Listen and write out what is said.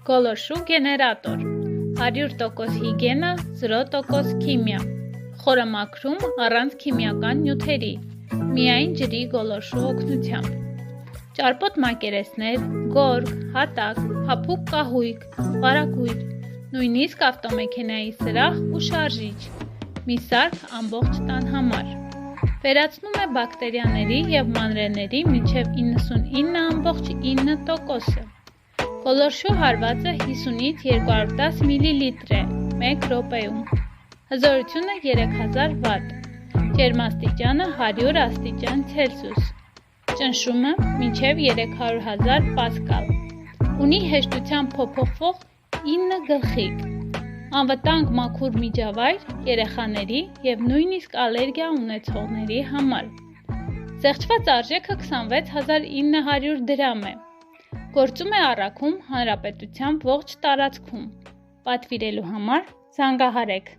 Գոլորշու գեներատոր 100% հիգիենա, 0% քիմիա Խորամաքրում առանց քիմիական նյութերի Միայն ջրի գոլորշու օգնությամբ Ճարպոտ մակերեսներ, գորգ, հատակ, փափուկ կահույք, վարագույր Նույնիսկ ավտոմեքենայի սրահ ու շարժիչ Մի սարք ամբողջ տան համար Վերացնում է բակտերիաների և մանրէների մինչև 99.9%-ը Գոլորշու հարվածը 50-ից 210 մլ է 1 րոպեում Հզորությունը 3000 վատ Ջերմաստիճանը 100 աստիճան Ցելսիուս Ճնշումը մինչև 300,000 պասկալ Ունի հեշտությամբ փոփոխվող 9 գլխիկ Անվտանգ մաքուր միջավայր երեխաների և նույնիսկ ալերգիա ունեցողների համար Զեղչված արժեքը 26900 դրամ է Գործում է առաքում հանրապետության ողջ տարածքում Պատվիրելու համար զանգահարեք